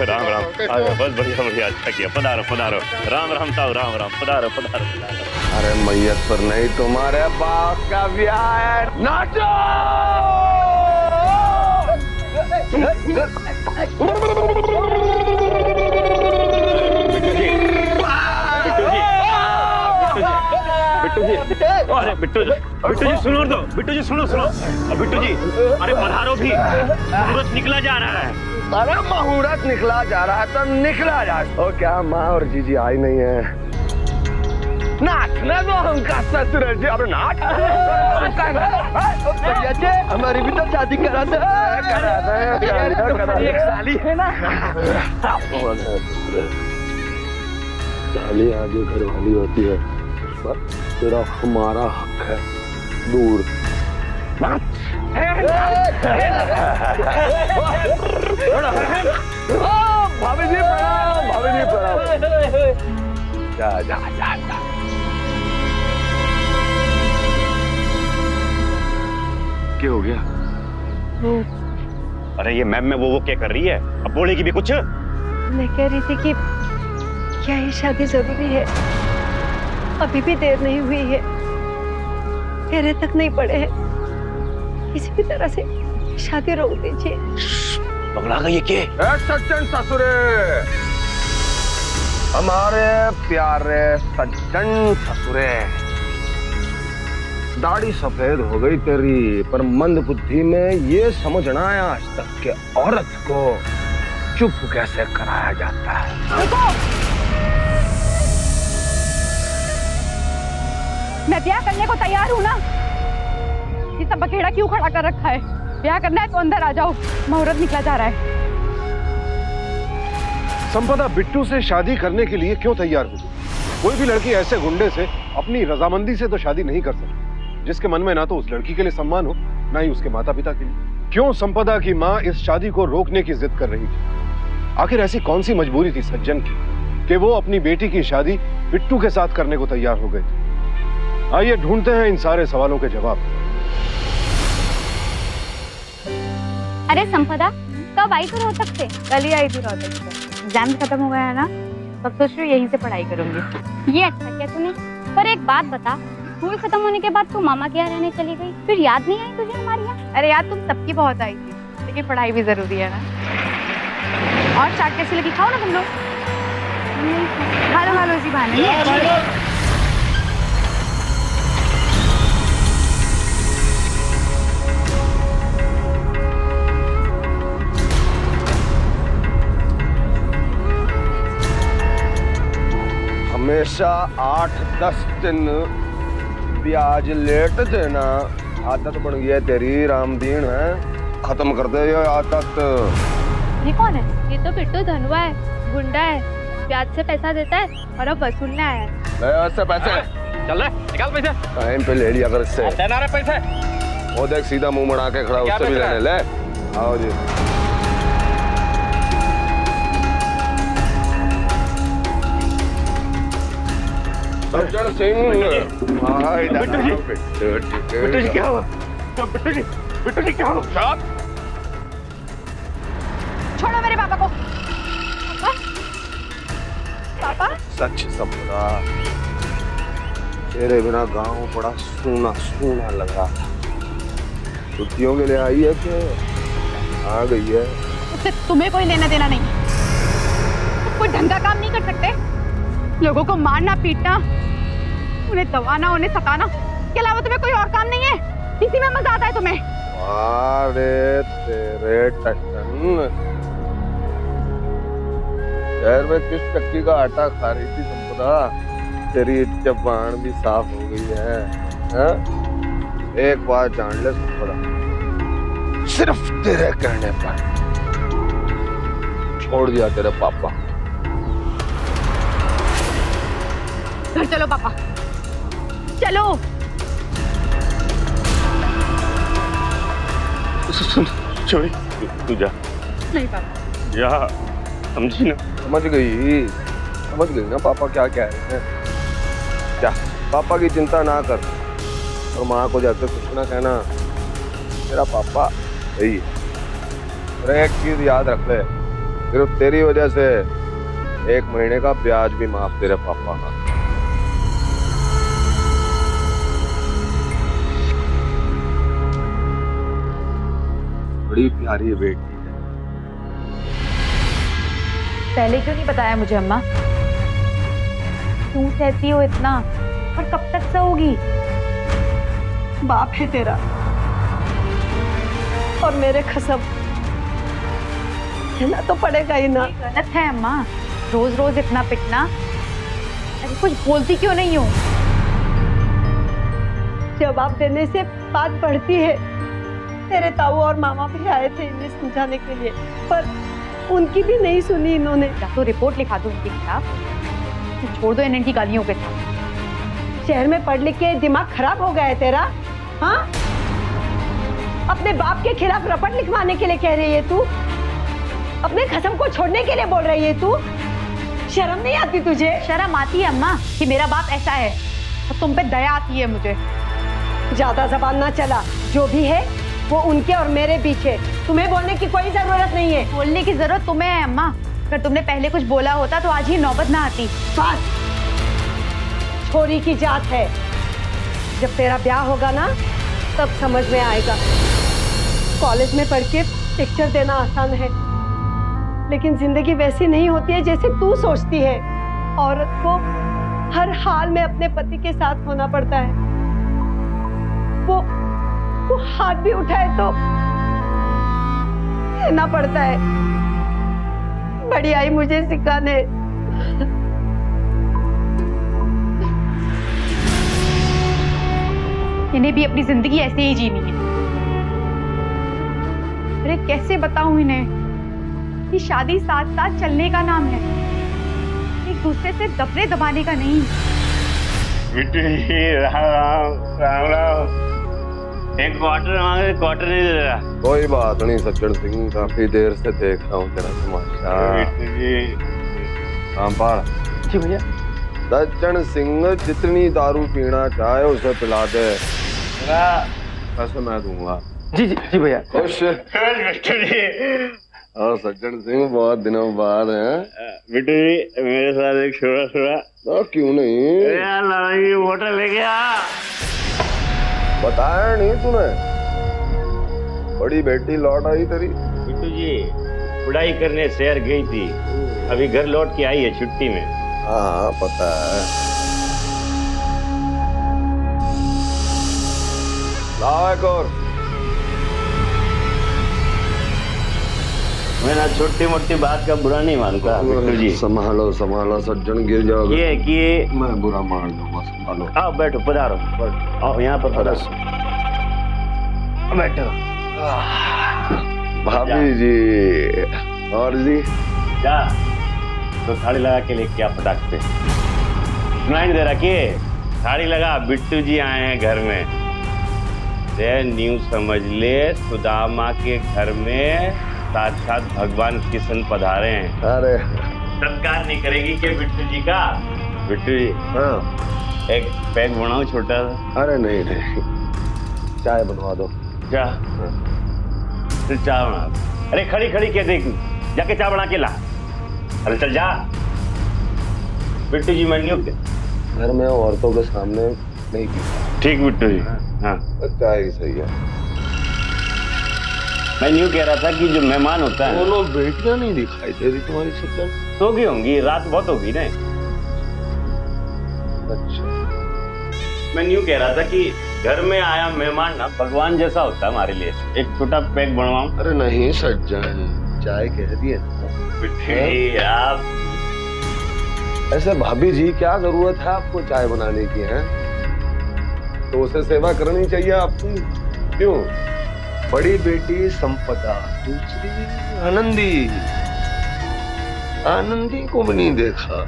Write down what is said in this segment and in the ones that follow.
राम राम। बहुत बढ़िया बढ़िया, अच्छा किया। पधारो पधारो। राम राम ताऊ, राम राम। पधारो पधारो। अरे मैयत पर नहीं, तुम्हारे बाप का ब्याह है। नाचो। बिट्टू जी, अरे बिट्टू जी सुनो तो, बिट्टू जी सुनो सुनो। बिट्टू जी, अरे पधारो भी, मुहूर्त निकला जा रहा है। अरे मुहूर्त निकला जा रहा है तो निकला जाए। ओ क्या माँ और जीजी आई नहीं है? नाचने दो हमका ससुर जी। अब नाच हमारी भी तो शादी करा दे। एक साली है ना, साली आगे घर वाली होती है। तेरा हमारा हक है। दूर भाभी जी प्रणाम, भाभी जी प्रणाम। जा जा जा जा। क्या हो गया? अरे ये मैम में वो क्या कर रही है? अब बोलेगी भी कुछ? मैं कह रही थी कि क्या ये शादी जरूरी है? अभी भी देर नहीं हुई है, फेरे तक नहीं पड़े हैं। किसी भी तरह से शादी रोक दीजिए। पगला गई ये के? सज्जन ससुरे, हमारे प्यारे सज्जन ससुरे, दाढ़ी सफेद हो गई तेरी, पर मंद बुद्धि में ये समझना है आज तक कि औरत को चुप कैसे कराया जाता है। मैं ब्याह करने को तैयार हूँ ना। ये सब बखेड़ा क्यों खड़ा कर रखा है? ब्याह करना है तो अंदर आ जाओ, मुहूर्त निकला जा रहा है। संपदा बिट्टू से शादी करने के लिए क्यों तैयार हुई? कोई भी लड़की ऐसे गुंडे से अपनी रजामंदी से तो शादी नहीं कर सकती, जिसके मन में ना तो उस लड़की के लिए सम्मान हो, ना ही उसके माता पिता के लिए। क्यों संपदा की माँ इस शादी को रोकने की जिद कर रही थी? आखिर ऐसी कौन सी मजबूरी थी सज्जन की कि वो अपनी बेटी की शादी बिट्टू के साथ करने को तैयार हो गए थे? आइए ढूंढते हैं इन सारे सवालों के जवाब। अरे संपदा, कब आई तू रोहतक से? कल ही आई थी रोहतक से। एग्जाम खत्म हो गया है ना, तब सोच रही हूँ यहीं से पढ़ाई करूंगी। ये अच्छा किया तूने। पर एक बात बता, स्कूल खत्म होने के बाद तू मामा के यहाँ रहने चली गई, फिर याद नहीं आई तुझे हमारे यहाँ? अरे याद तुम सबकी बहुत आई थी, लेकिन पढ़ाई भी जरूरी है ना। और चाट कैसी लगी? खाओ ना तुम लोग। खा लो इसी बहाने। हमेशा 8-10 दिन ब्याज लेट देना आदत बन गई है तेरी रामदीन है। खत्म कर दे ये आदत। ये कौन है? ये तो बिट्टू धनवा है, गुंडा है, ब्याज से पैसा देता है और अब वसूलने आया है। ले पैसे। चल रहे, निकाल पैसे। टाइम पे ले लिया कर इससे। देना रे पैसे। वो देख सीधा मुंह बना के खड़ा, उससे भी लेने। ले आओ जी। सज्जन सिंह। बिट्टू जी क्या हुआ? बिट्टू जी क्या हुआ? छोड़ो मेरे पापा को। पापा? सच संपदा, तेरे बिना गांव बड़ा सूना सूना लग रहा था। छुट्टियों के लिए आई है कि आ गई है? उससे तुम्हें कोई लेना देना नहीं। तुम कोई ढंग का काम नहीं कर सकते? लोगों को मारना पीटना, उन्हें दबाना, उन्हें सताना के अलावा तुम्हें कोई और काम नहीं है? इसी में मजा आता है तुम्हें? अरे तेरे टट्टन, शहर में किस चक्की का आटा खा रही थी संपदा? तेरी जबान भी साफ हो गई है, हाँ? एक बात जान ले संपदा, सिर्फ तेरे कहने पर छोड़ दिया तेरे पापा। घर चलो पापा, चलो। सुन छोड़ी, तू जा। नहीं पापा। जा, समझी ना? समझ गई ना पापा क्या कह रहे हैं। क्या पापा की चिंता ना कर और माँ को जाकर कुछ ना कहना, तेरा पापा सही है। और एक चीज याद रख ले, सिर्फ तेरी वजह से 1 महीने का ब्याज भी माफ तेरे पापा का। बड़ी प्यारी बेटी है। पहले क्यों नहीं बताया मुझे अम्मा? क्यों सहती हो इतना और कब तक सहोगी? बाप है तेरा और मेरे कसम कहना तो पड़ेगा ही ना। गलत है अम्मा, रोज रोज इतना पिटना। अरे कुछ बोलती क्यों नहीं हो? जवाब देने से बात बढ़ती है। तेरे ताऊ और मामा भी आए थे इन्हें समझाने के लिए, पर उनकी भी नहीं सुनी इन्होंने। या तो रिपोर्ट लिखा दो उनके खिलाफ, तो छोड़ दो इनकी गालियों के साथ। शहर में पढ़ लिख के दिमाग खराब हो गया है तेरा? हाँ, अपने बाप के खिलाफ रपट लिखवाने के लिए कह रही है तू? अपने कसम को छोड़ने के लिए बोल रही है तू? शर्म नहीं आती तुझे? शर्म आती है अम्मा कि मेरा बाप ऐसा है और तुम पे दया आती है मुझे। ज्यादा जबान ना चला। जो भी है वो उनके और मेरे बीच है, तुम्हें बोलने की कोई जरूरत नहीं है। बोलने की जरूरत तुम्हें है अम्मा। अगर तुमने पहले कुछ बोला होता तो आज ही नौबत ना आती। बस, छोरी की जात है। जब तेरा ब्याह होगा ना तब समझ में आएगा। कॉलेज में पढ़ के लेक्चर देना आसान है, लेकिन जिंदगी वैसी नहीं होती है जैसे तू सोचती है। औरत को हर हाल में अपने पति के साथ होना पड़ता है। वो हाथ भी उठाए तो कहना पड़ता है। बड़ी आई मुझे सिखाने। इन्हें भी अपनी जिंदगी ऐसे ही जीनी है। अरे कैसे बताऊं इन्हें कि शादी साथ साथ चलने का नाम है, एक दूसरे से दबरे दबाने का नहीं। बिट्टू जी राम राम राम। एक क्वार्टर मांगे, क्वार्टर नहीं दे रहा। कोई बात नहीं सज्जन सिंह, काफी देर से देख रहा हूँ तेरा तमाशा। बिट्टू जी। रामपाल जी भैया। सज्जन सिंह जितनी दारू पीना चाहे उसे पिला दे, पैसे मैं दूंगा। जी जी जी भैया। खुश? बिट्टू जी। और सज्जन सिंह बहुत दिनों बाद हैं। बिट्टू जी मेरे साथ एक छोड़ा छोड़ा। तो क्यों नहीं? यार लड़ाई मोटर ले गया। बताया नहीं तूने? बड़ी बेटी लौट आई तेरी। बिट्टू जी पढ़ाई करने शहर गई थी, अभी घर लौट के आई है छुट्टी में। हाँ पता है। लाओ एक और। मैं ना छोटी मोटी बात का बुरा नहीं मानता बिट्टू जी। संभालो संभालो सज्जन, गिर जाओगे। ये कि मैं बुरा मान लूंगा, संभालो। आओ बैठो, पधारो, आओ यहाँ पर पधारो, बैठो। भाभी जी और जी जा तो थाली लगा के लेके आ फटाक से। सुनाई नहीं दे रहा कि थाली लगा, बिट्टू जी आए हैं घर में। न्यू समझ ले, सुदामा के घर में साक्षात भगवान कृष्ण पधारे हैं। अरे सत्कार नहीं करेगी क्या बिट्टू जी का? बिट्टू जी हाँ। एक पैक बनाओ छोटा सा। अरे नहीं नहीं, चाय बनवा दो। क्या? तो चाय बना दो। अरे खड़ी खड़ी क्या देख, जाके चाय बना के ला। अरे चल जा। बिट्टू जी मैं नहीं घर में औरतों के सामने नहीं पीता। ठीक बिट्टू जी। हाँ चाय ही सही है। मैं यूँ कह रहा था कि जो मेहमान होता है, दोनों बेटियां नहीं दिखाई दे रही तुम्हारी सज्जन। सो गई होंगी, रात बहुत होगी ना। अच्छा। मैं यूँ कह रहा था कि घर में आया मेहमान ना भगवान जैसा होता है हमारे लिए। एक छोटा पैक बनवाऊं? अरे नहीं सज्जन, चाय कह दिए। बिट्टू जी आप ऐसे भाभी जी क्या जरूरत है आपको चाय बनाने की है? तो उसे सेवा करनी चाहिए आपकी। क्यों? बड़ी बेटी संपदा, दूसरी आनंदी। आनंदी को भी नहीं देखा,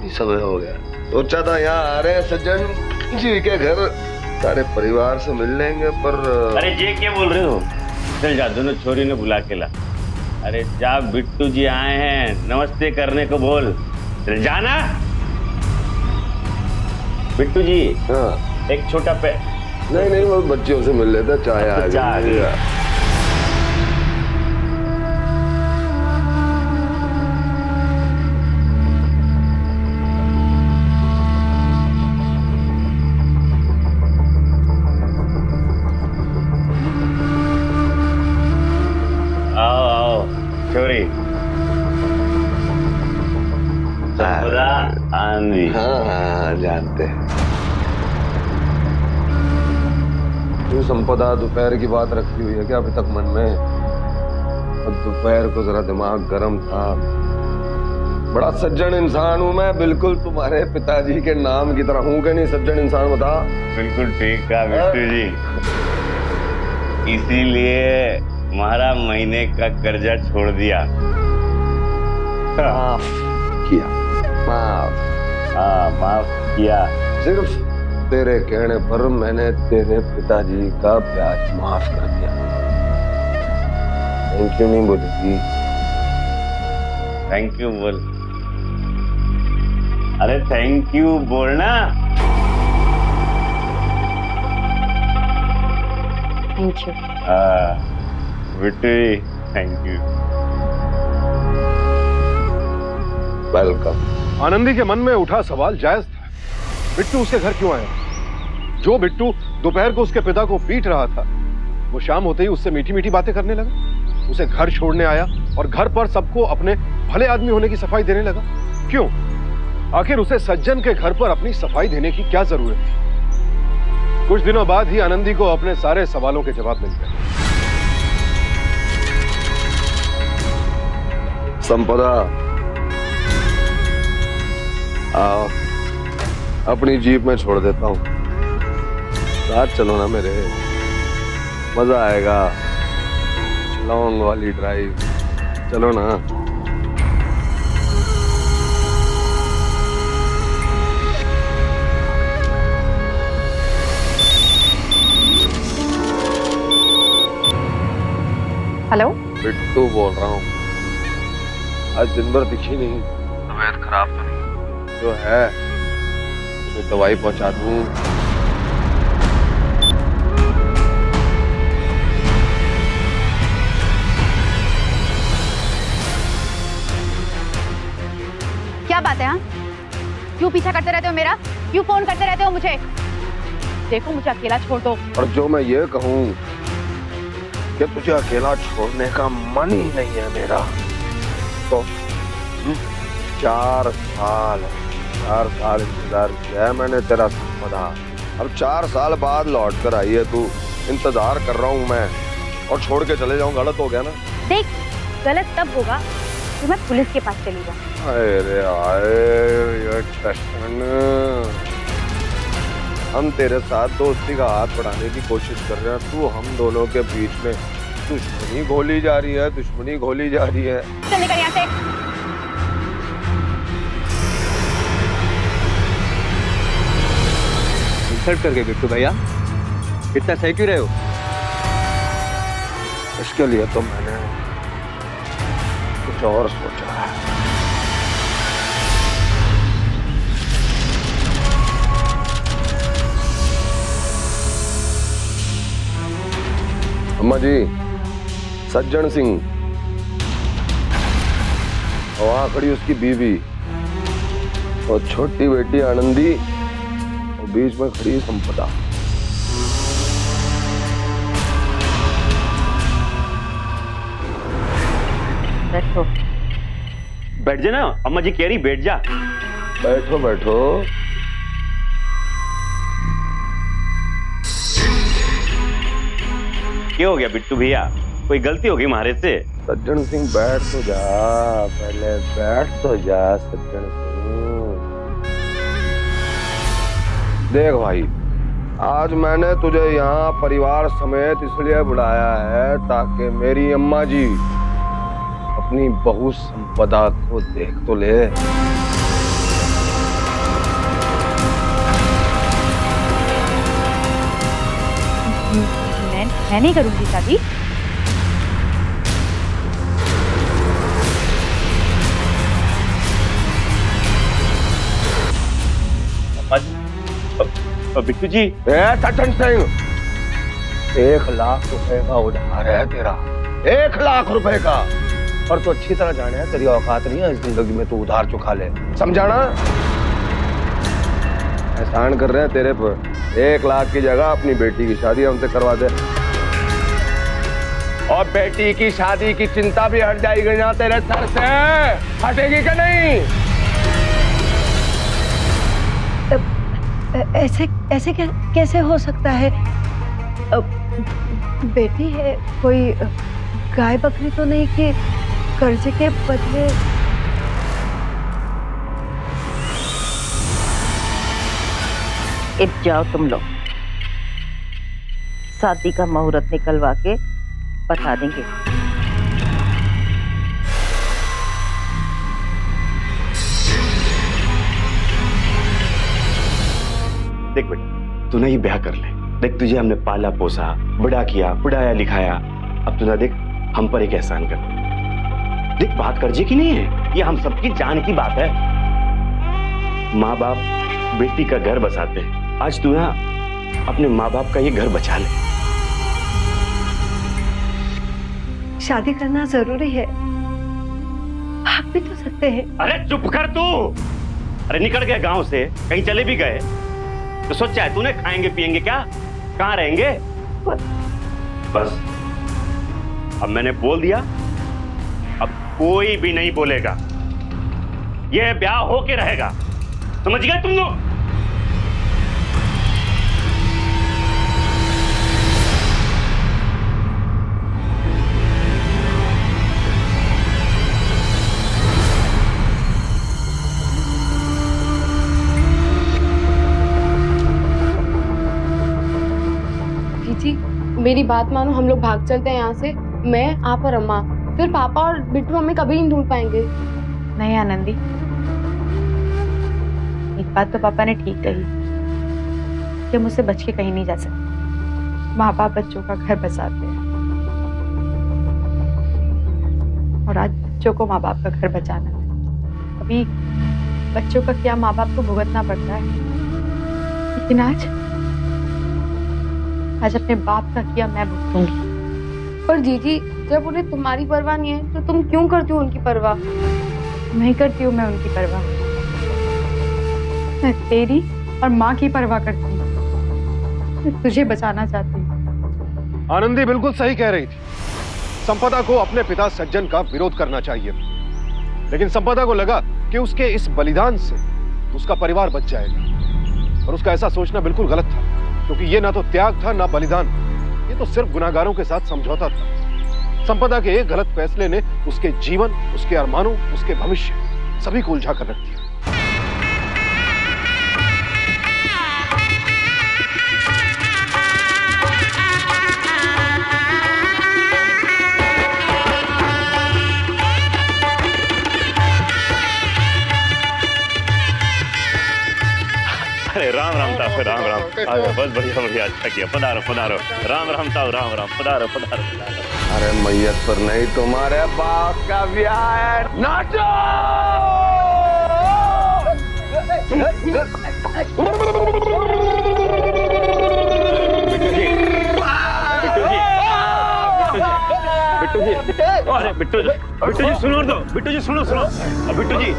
ये समय हो गया। सोचा था यहाँ आ रहे हैं सज्जन जी के घर, सारे परिवार से मिल लेंगे, पर अरे ये क्या बोल रहे हो? चल जा, दोनों छोरी ने बुला के ला। अरे जा, बिट्टू जी आए हैं, नमस्ते करने को बोल। चल जाना। बिट्टू जी हाँ। एक छोटा पैक। नहीं नहीं, वो बच्चियों से मिल लेता, चाय आ गई। हाँ जानते हैं। तू संपदा दोपहर की बात रखी हुई है क्या अभी तक मन में? और दोपहर को जरा दिमाग गर्म था। बड़ा सज्जन इंसान हूं मैं, बिल्कुल तुम्हारे पिताजी के नाम की तरह हूं कि नहीं सज्जन इंसान? बता। बिल्कुल ठीक कहा बिट्टू जी, इसीलिए तुम्हारा महीने का कर्जा छोड़ दिया। माफ किया, माफ। हाँ माफ किया। सिर्फ तेरे कहने पर मैंने तेरे पिताजी का ब्याज माफ कर दिया। थैंक यू नहीं बोलेगी? थैंक यू बोल। अरे थैंक यू बोलना। Thank you. Bittu ji thank you. Welcome. Anandi के मन में उठा सवाल जायज था। बिट्टू उसके घर क्यों आया? जो बिट्टू दोपहर को उसके पिता को पीट रहा था, वो शाम होते ही उससे मीठी मीठी बातें करने लगा। उसे घर छोड़ने आया और घर पर सबको अपने भले आदमी होने की सफाई देने लगा। क्यों? आखिर उसे सज्जन के घर पर अपनी सफाई देने की क्या जरूरत थी? कुछ दिनों बाद ही आनंदी को अपने सारे सवालों के जवाब मिल गए। संपदा, आओ, अपनी जीप में छोड़ देता हूँ। साथ चलो ना मेरे, मजा आएगा। लॉन्ग वाली ड्राइव, चलो ना। हेलो, बिट्टू बोल रहा हूँ। आज दिन भर दिखी नहीं, तबीयत खराब तो नहीं? जो है तो दवाई पहुंचा दूं। क्या बात है? हाँ, क्यों पीछा करते रहते हो मेरा? क्यों फोन करते रहते हो मुझे? देखो मुझे अकेला छोड़ दो। और जो मैं ये कहूँ कि तुझे अकेला छोड़ने का मन ही नहीं है मेरा, तो 4 साल इंतजार किया है मैंने तेरा संपदा। अब 4 साल बाद लौट कर आई है तू, इंतजार कर रहा हूँ मैं, और छोड़ के चले जाऊँ गलत हो गया ना? देख, गलत तब होगा तो मैं पुलिस के पास चली जाऊँ। अरे आए ये टशन, हम तेरे साथ दोस्ती का हाथ बढ़ाने की कोशिश कर रहे हैं, तू हम दोनों के बीच में दुश्मनी घोली जा रही है, दुश्मनी घोली जा रही है। चल निकल यहाँ से। इंसल्ट करके बिट्टू भैया इतना सही क्यों रहे हो? इसके लिए तो मैंने कुछ और सोचा है। अम्मा जी, सज्जन सिंह और वहां खड़ी उसकी बीवी और छोटी बेटी आनंदी, और बीच में खड़ी संपदा। बैठो। बैठ जा ना, अम्मा जी कह रही बैठ जा। बैठो बैठो। क्या हो गया बिट्टू भैया? कोई गलती हो गई हमारे से? सज्जन सिंह बैठ तो जा, पहले बैठ तो जा सज्जन सिंह। देख भाई, आज मैंने तुझे यहाँ परिवार समेत इसलिए बुलाया है ताकि मेरी अम्मा जी अपनी बहू संपदा को देख तो ले। मैं नहीं करूंगी शादी। बिट्टू जी। सज्जन सिंह, 1 लाख रुपए का उधार है तेरा, 1 लाख रुपए का। और तो अच्छी तरह जाने तेरी औकात नहीं है इस जिंदगी में, तू उधार चुका ले, समझाना? एहसान कर रहे हैं तेरे पर। 1 लाख की जगह अपनी बेटी की शादी हमसे करवा दे, और बेटी की शादी की चिंता भी हट जाएगी ना तेरे सर से। हटेगी कि नहीं? ऐसे ऐसे कैसे हो सकता है? बेटी है, कोई गाय बकरी तो नहीं कि कर्जे के बदले? इत जाओ तुम लोग, शादी का मुहूर्त निकलवा के बता देंगे। देख बेटा, तू ना ये ब्याह कर ले। देख, तुझे हमने पाला पोसा, बड़ा किया, पढ़ाया लिखाया। अब तू ना देख, हम पर एक एहसान कर। देख, बात कर्जे की नहीं है, ये हम सबकी जान की बात है। माँ बाप बेटी का घर बसाते हैं। आज तू ना अपने माँ बाप का ये घर बचा ले। शादी करना जरूरी है, भाग भी तो सकते हैं। अरे चुप कर तू। अरे निकल गए गांव से, कहीं चले भी गए तो सोचा है तूने खाएंगे पिएंगे क्या? कहाँ रहेंगे? बस अब मैंने बोल दिया, अब कोई भी नहीं बोलेगा। यह ब्याह होके रहेगा, समझ गए तुम लोग? जी मेरी बात मानो, हम लोग भाग चलते हैं यहाँ से। मैं, आप और अम्मा, फिर पापा और बिट्टू हमें कभी नहीं ढूंढ पाएंगे। नहीं आनंदी, एक बात तो पापा ने ठीक कही कि मुझसे बच के कहीं नहीं जा सकते। माँ बाप बच्चों का घर बसाते हैं और आज बच्चों को माँ बाप का घर बचाना है। अभी बच्चों का क्या माँ बाप को भुगतना पड़ता है, लेकिन आज अपने बाप का किया मैं भुगतूंगी। पर जीजी, जब उन्हें तुम्हारी परवाह नहीं है तो तुम क्यों करती हो उनकी परवाह? नहीं करती हूँ मैं उनकी परवाह, मैं तेरी और माँ की परवाह करती हूँ। मैं तुझे बचाना चाहती हूँ। आनंदी बिल्कुल सही कह रही थी। संपदा को अपने पिता सज्जन का विरोध करना चाहिए, लेकिन संपदा को लगा कि उसके इस बलिदान से उसका परिवार बच जाएगा, और उसका ऐसा सोचना बिल्कुल गलत था, क्योंकि ये ना तो त्याग था ना बलिदान, ये तो सिर्फ गुनाहगारों के साथ समझौता था। संपदा के एक गलत फैसले ने उसके जीवन, उसके अरमानों, उसके भविष्य सभी को उलझा कर रख दिया। अरे राम राम ताऊ, राम राम। बस बढ़िया बढ़िया, अच्छा किया। पधारो पधारो। राम राम ताऊ, राम राम। पधारो पधारो। अरे मैयत पर नहीं, तुम्हारे बाप का ब्याह है, नाचो। बिट्टू जी सुनो दो। बिट्टू जी सुनो। बिट्टू जी,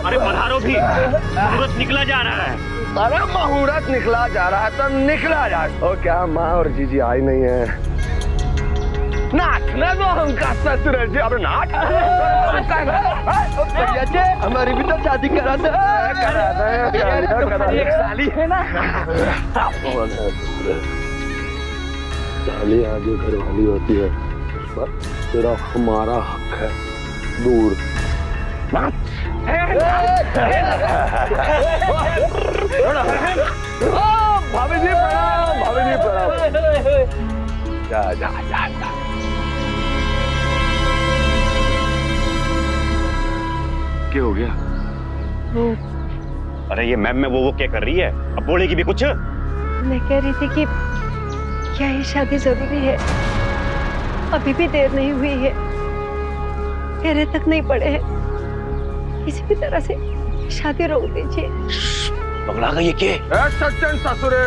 अरे पधारो भी, मुहूर्त निकला जा रहा है। अरे मुहूर्त निकला जा रहा है तो निकला जाए। और क्या माँ और जीजी आई नहीं है? नाचने दो हमका ससुर जी, अब नाच। हमारी भी तो शादी करा दे। एक साली है ना, साली आगे घर वाली होती है, तेरा हमारा हक है। दूर भाभी जी प्रणाम, भाभी जी प्रणाम। जा जा जा जा। क्या हो गया? अरे ये मैम में वो क्या कर रही है? अब बोलेगी भी कुछ? मैं कह रही थी कि क्या ये शादी जरूरी है? अभी भी देर नहीं हुई है, फेरे तक नहीं पड़े हैं, किसी भी तरह से शादी रोक दीजिए। पगला गई ये सज्जन ससुरे,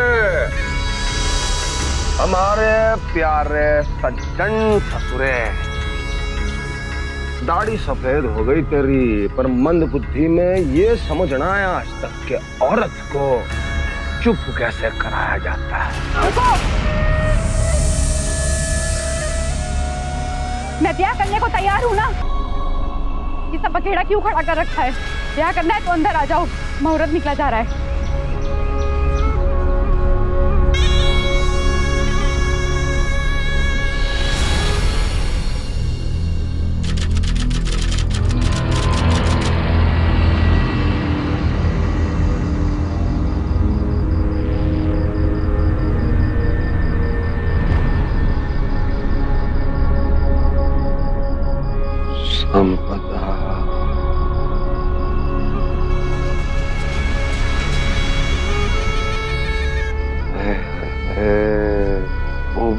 हमारे प्यारे सज्जन ससुरे, दाढ़ी सफेद हो गई तेरी, पर मंद बुद्धि में ये समझ ना आया आज तक कि औरत को चुप कैसे कराया जाता है। मैं ब्याह करने को तैयार हूँ ना, ये सब बखेड़ा क्यों खड़ा कर रखा है? ब्याह करना है तो अंदर आ जाओ, मुहूर्त निकला जा रहा है।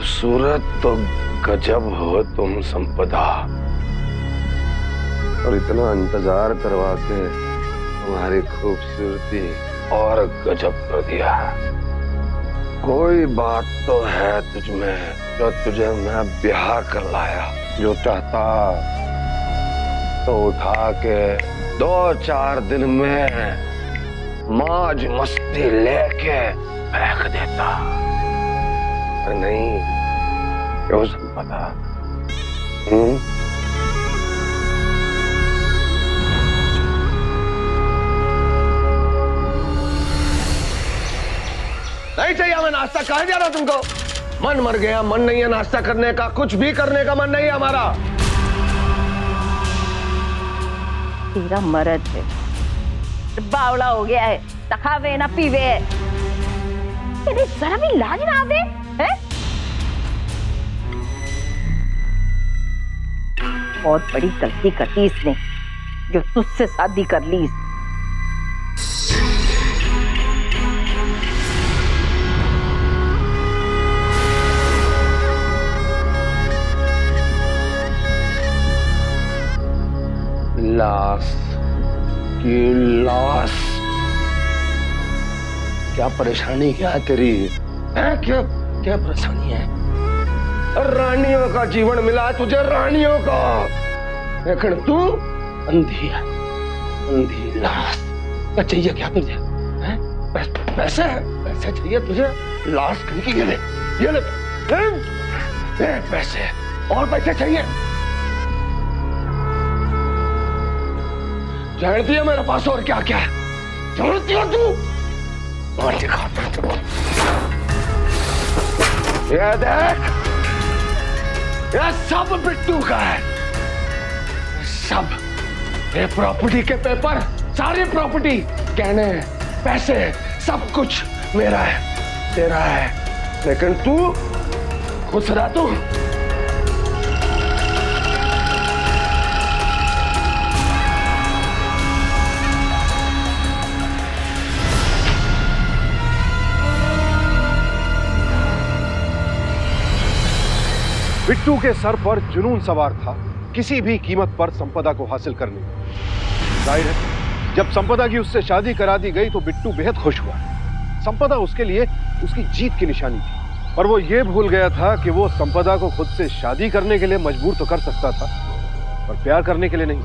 खूबसूरत तो गजब हो तुम संपदा, और इतना इंतजार करवा के तुम्हारी खूबसूरती और गजब कर दिया। कोई बात तो है तुझमें जो तुझे मैं ब्याह कर लाया। जो चाहता तो उठा के 2-4 दिन में मौज मस्ती लेके फेंक देता, पर नहीं। क्यों संपदा? नहीं चाहिए हमें नाश्ता। कहाँ जा रहा तुमको? मन मर गया, मन नहीं है नाश्ता करने का, कुछ भी करने का मन नहीं है हमारा। तेरा मर्द है, बावड़ा हो गया है, तखावे ना पीवे। तेरे जरा भी लाज ना आवे है? बहुत बड़ी गलती कर दी इसने जो तुझसे शादी कर ली। लाश की लाश। क्या परेशानी क्या है तेरी? है क्या क्या परेशानी है? रानियों का जीवन मिला है तुझे, रानियों का, लेकिन तू अंधी है, अंधी लाश। क्या चाहिए क्या तुझे? हैं? पैसे पैसे चाहिए तुझे? लाश की ये ले, ये ले, पैसे और पैसे चाहिए। जानती है मेरे पास और क्या क्या है? जानती हो तू? और दिखाता हूं। ये देख, ये सब बिट्टू का है, सब। ये प्रॉपर्टी के पेपर, सारी प्रॉपर्टी, गहने, पैसे, सब कुछ मेरा है, तेरा है। लेकिन तू खुश रह तू। बिट्टू के सर पर जुनून सवार था किसी भी कीमत पर संपदा को हासिल करने का। जाहिर है जब संपदा की उससे शादी करा दी गई तो बिट्टू बेहद खुश हुआ। संपदा उसके लिए उसकी जीत की निशानी थी, पर वो ये भूल गया था कि वो संपदा को खुद से शादी करने के लिए मजबूर तो कर सकता था, पर प्यार करने के लिए नहीं,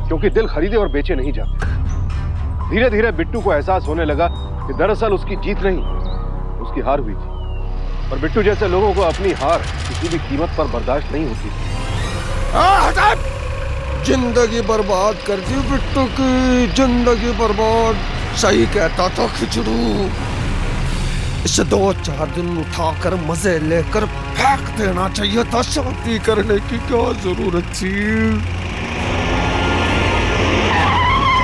क्योंकि दिल खरीदे और बेचे नहीं जाते। धीरे धीरे बिट्टू को एहसास होने लगा कि दरअसल उसकी जीत नहीं, उसकी हार हुई थी, और बिट्टू जैसे लोगों को अपनी हार किसी भी कीमत पर बर्दाश्त नहीं होती। जिंदगी बर्बाद कर दी बिट्टू की, जिंदगी बर्बाद। सही कहता था खिचड़ू, इसे 2-4 दिन उठाकर मजे लेकर फेंक देना चाहिए था। शादी करने की क्या जरूरत थी?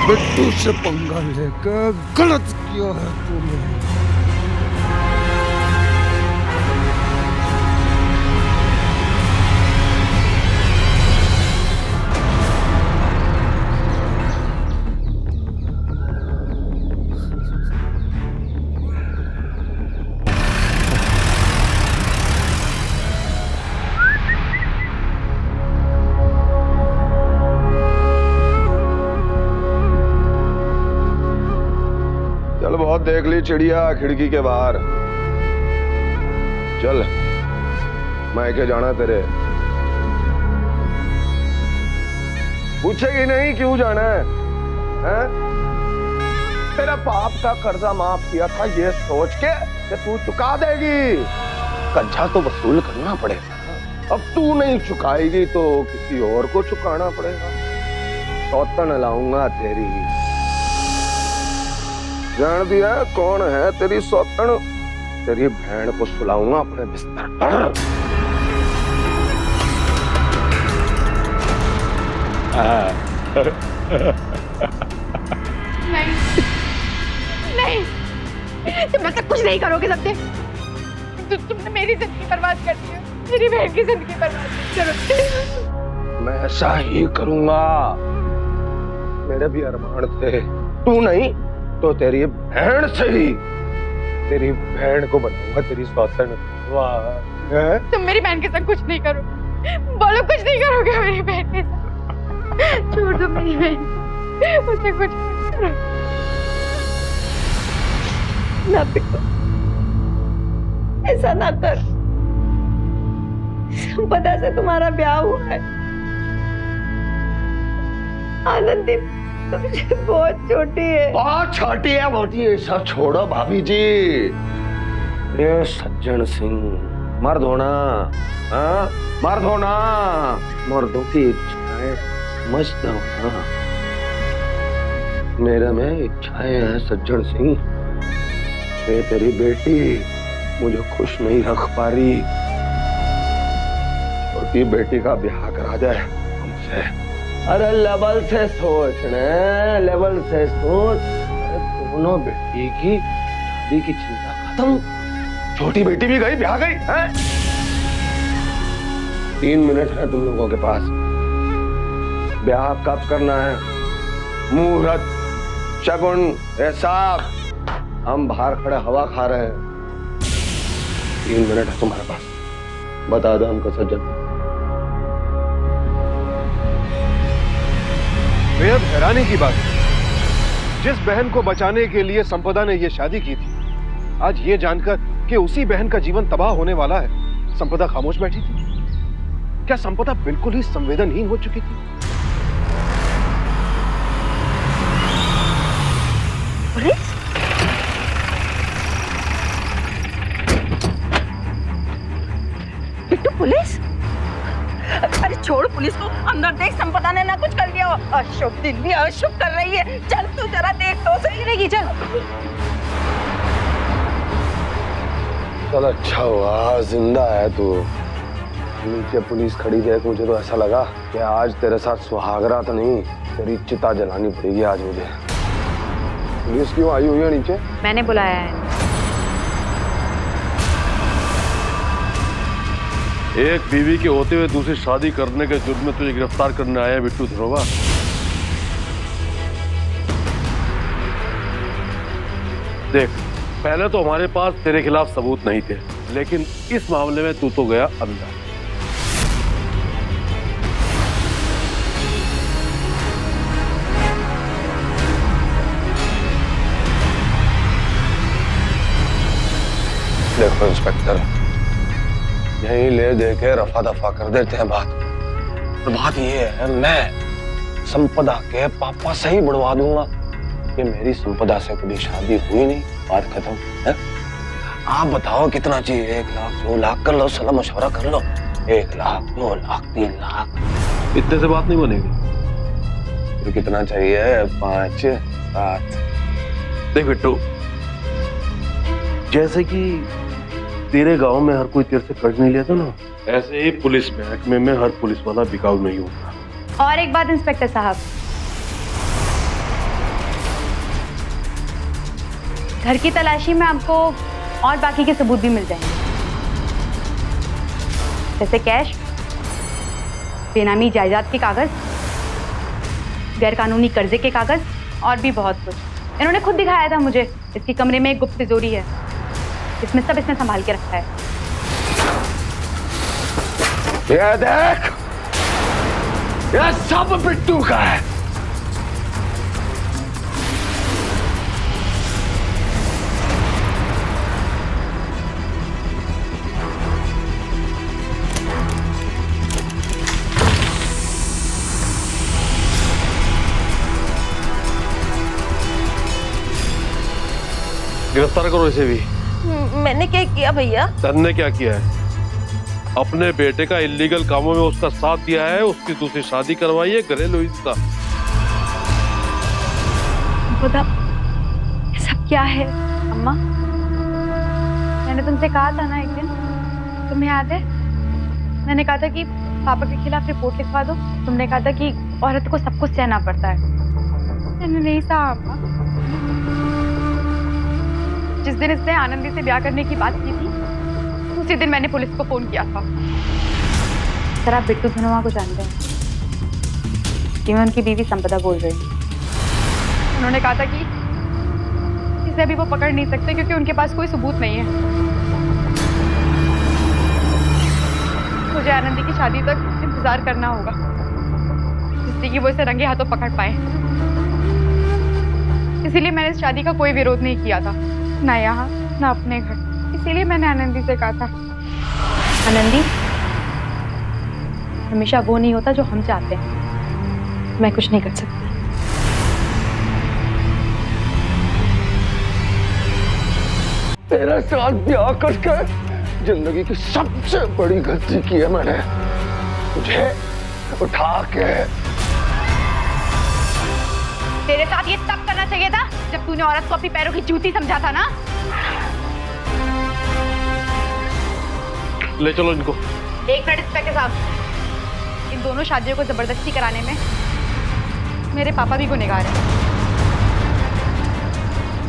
बिट्टू से पंगा लेकर गलत किया है तूने। बहुत देख ली चिड़िया खिड़की के बाहर, चल मायके जाना तेरे। पूछेगी नहीं क्यों जाना है, हैं? तेरा बाप का कर्जा माफ किया था ये सोच के कि तू चुका देगी, कर्जा तो वसूल करना पड़ेगा। अब तू नहीं चुकाएगी तो किसी और को चुकाना पड़ेगा। सौतन लाऊंगा तेरी। जान दिया कौन है तेरी सौतन? तेरी बहन को सुलाऊंगा अपने बिस्तर पर। नहीं नहीं, तुम मतलब कुछ नहीं करोगे सबसे। तुमने मेरी जिंदगी बर्बाद कर दी है, मेरी बहन की जिंदगी बर्बाद कर। मैं ऐसा ही करूंगा, मेरे भी अरमान थे। तू नहीं तो तेरी बहन से ही तेरी बहन को बनाऊंगा तेरी सौतन। वाह, तुम मेरी बहन के साथ कुछ नहीं करो, बोलो कुछ नहीं करोगे मेरी बहन के साथ। छोड़ दो मेरी बहन, मुझसे कुछ नहीं करो। ना बिट्टू, ऐसा ना कर। संपदा से तुम्हारा ब्याह हुआ है। आनंदी तुमसे बहुत छोटी है। बहुत छोटी है, मोटी है, सब छोड़ो भाभी जी। ये सज्जन सिंह मर्द होना, हाँ मर्द होना, मर्दों की इच्छाएं समझता हूँ ना। मेरे में इच्छाएं हैं सज्जन सिंह। ये तेरी बेटी मुझे खुश नहीं रख पा रही। छोटी बेटी का ब्याह करा जाए हमसे। अरे लेवल से सोचने, लेवल से सोच। दोनों बेटी की शादी की चिंता खत्म। छोटी बेटी भी गई, ब्याह गई है। 3 मिनट है तुम लोगों के पास। ब्याह कब करना है? मुहूर्त, शगुन, हिसाब। हम बाहर खड़े हवा खा रहे हैं। 3 मिनट है तुम्हारे पास, बता दो हमको सज्जन। बेहद हैरानी की बात है, जिस बहन को बचाने के लिए संपदा ने ये शादी की थी, आज ये जानकर कि उसी बहन का जीवन तबाह होने वाला है, संपदा खामोश बैठी थी। क्या संपदा बिल्कुल ही संवेदनहीन हो चुकी थी? पुलिस? बिट्टू, पुलिस? अरे छोड़ पुलिस को, अंदर देख, संपदा ने ना कुछ कर लिया। अशुभ दिन भी अशुभ कर रही है। चल तू जरा देख तो सही रहेगी। चल चल, अच्छा हुआ जिंदा है तू। नीचे पुलिस खड़ी देख, मुझे तो ऐसा लगा कि आज तेरे साथ सुहागरा तो नहीं, तेरी चिता जलानी पड़ेगी आज मुझे। पुलिस क्यों आई हुई है नीचे? मैंने बुलाया है। एक बीवी के होते हुए दूसरी शादी करने के जुर्म में तुझे गिरफ्तार करने आया बिट्टू धनोवा। देख, पहले तो हमारे पास तेरे खिलाफ सबूत नहीं थे, लेकिन इस मामले में तू तो गया अंदर। देखो इंस्पेक्टर, यहीं ले दे के रफा दफा कर देते हैं बात। तो बात ये है, मैं संपदा के पापा से ही बढ़वा दूंगा कि मेरी संपदा से कभी शादी हुई नहीं, बात खत्म है। आप बताओ कितना चाहिए? 1 लाख, 2 लाख कर लो, सलाह मशवरा कर लो। 1 लाख, 2 लाख, 3 लाख। इतने से बात नहीं बनेगी। तो कितना चाहिए? 5, 7? देख बिट्टू, जैसे कि तेरे गांव में हर कोई तेरे से कर्ज नहीं लेता ना, ऐसे ही पुलिस महकमे में हर पुलिस वाला बिकाऊ नहीं होता। और एक बात इंस्पेक्टर साहब, घर की तलाशी में आपको और बाकी के सबूत भी मिल जाएंगे, जैसे कैश, बेनामी जायदाद के कागज, गैरकानूनी कर्जे के कागज और भी बहुत कुछ। इन्होंने खुद दिखाया था मुझे। इसके कमरे में एक गुप्त तिजोरी है, इसमें सब इसने संभाल के रखा है। ये देख, ये सब बिट्टू का है। गिरफ्तार करो इसे भी। मैंने क्या किया भैया? तन्ने क्या किया है? अपने बेटे का इलीगल कामों में उसका साथ दिया है, उसकी दूसरी शादी करवाई है, घरेलू हिंसा। खुदा, ये सब क्या है? अम्मा, मैंने तुमसे कहा था ना एक दिन, तुम्हें याद है? मैंने कहा था कि पापा के खिलाफ रिपोर्ट लिखवा दो। तुमने कहा था कि औरत को सब कुछ सहना पड़ता है। मैंने नहीं सहा अम्मा। जिस दिन इसने आनंदी से ब्याह करने की बात की थी, उसी दिन मैंने पुलिस को फोन किया था। सर, आप बिट्टू धनोवा को जानते हैं? कि मैं उनकी बीवी संपदा बोल रही हूँ। उन्होंने कहा था कि उसे अभी वो पकड़ नहीं सकते क्योंकि उनके पास कोई सबूत नहीं है। मुझे आनंदी की शादी तक इंतजार करना होगा, जिससे कि वो इसे रंगे हाथों पकड़ पाए। इसीलिए मैंने इस शादी का कोई विरोध नहीं किया था, ना यहाँ ना अपने घर। इसीलिए मैंने आनंदी से कहा था, आनंदी हमेशा वो नहीं होता जो हम चाहते हैं। मैं कुछ नहीं कर सकती। तेरे साथ ब्याह करके जिंदगी की सबसे बड़ी गलती की है मैंने। तुझे उठा के तेरे साथ ये तब करना चाहिए था जब तूने औरत को अपनी पैरों की जूती समझा था ना। ले चलो इनको। एक मिनट इंस्पेक्टर साहब, इन दोनों शादियों को जबरदस्ती कराने में मेरे पापा भी गुनहगार हैं।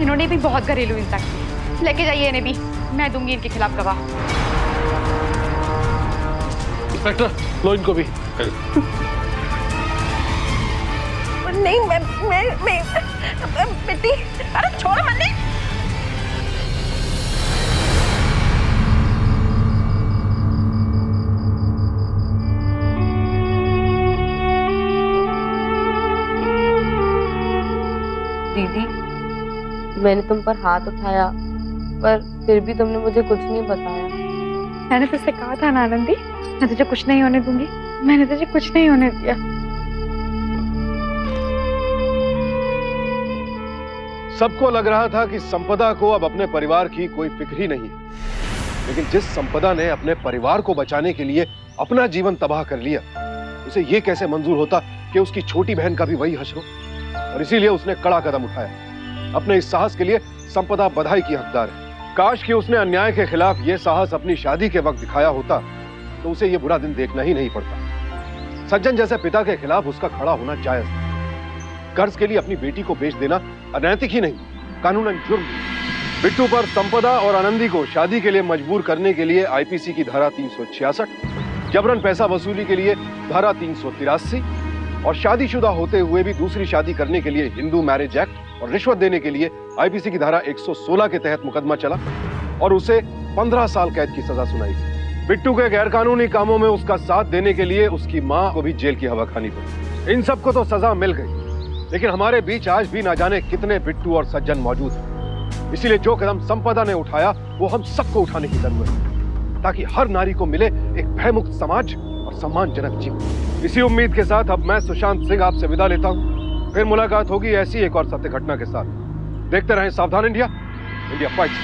इन्होंने भी बहुत घरेलू हिंसा की। लेके जाइए इन्हें भी, मैं दूंगी इनके खिलाफ गवाह। इंस्पेक्टर लो इनको भी। नहीं मैं बेटी, अरे छोड़ मन्ने। दीदी, मैंने तुम पर हाथ उठाया पर फिर भी तुमने मुझे कुछ नहीं बताया। मैंने तुझसे कहा था ना आनंदी, मैं तुझे कुछ नहीं होने दूंगी। मैंने तुझे कुछ नहीं होने दिया। सबको लग रहा था कि संपदा को अब अपने परिवार की कोई फिक्र ही नहीं है, लेकिन जिस संपदा ने अपने परिवार को बचाने के लिए अपना जीवन तबाह कर लिया, उसे ये कैसे मंजूर होता कि उसकी छोटी बहन का भी वही हश्र हो। और इसीलिए उसने कड़ा कदम उठाया। अपने इस साहस के लिए संपदा बधाई की हकदार है। काश कि उसने अन्याय के खिलाफ ये साहस अपनी शादी के वक्त दिखाया होता तो उसे ये बुरा दिन देखना ही नहीं पड़ता। सज्जन जैसे पिता के खिलाफ उसका खड़ा होना जायज था। कर्ज के लिए अपनी बेटी को बेच देना अनैतिक ही नहीं, कानूनन जुर्म। बिट्टू पर संपदा और आनंदी को शादी के लिए मजबूर करने के लिए आईपीसी की धारा 366, जबरन पैसा वसूली के लिए धारा 383 और शादीशुदा होते हुए भी दूसरी शादी करने के लिए हिंदू मैरिज एक्ट और रिश्वत देने के लिए आईपीसी की धारा 116 के तहत मुकदमा चला और उसे 15 साल कैद की सजा सुनाई गई। बिट्टू के गैरकानूनी कामों में उसका साथ देने के लिए उसकी मां को भी जेल की हवा खानी पड़ी। इन सबको तो सजा मिल गई, लेकिन हमारे बीच आज भी ना जाने कितने बिट्टू और सज्जन मौजूद हैं। इसीलिए जो कदम संपदा ने उठाया वो हम सबको उठाने की जरूरत है, ताकि हर नारी को मिले एक भयमुक्त समाज और सम्मानजनक जीवन। इसी उम्मीद के साथ अब मैं सुशांत सिंह आपसे विदा लेता हूं। फिर मुलाकात होगी ऐसी एक और सत्य घटना के साथ। देखते रहें सावधान इंडिया, इंडिया फाइट्स।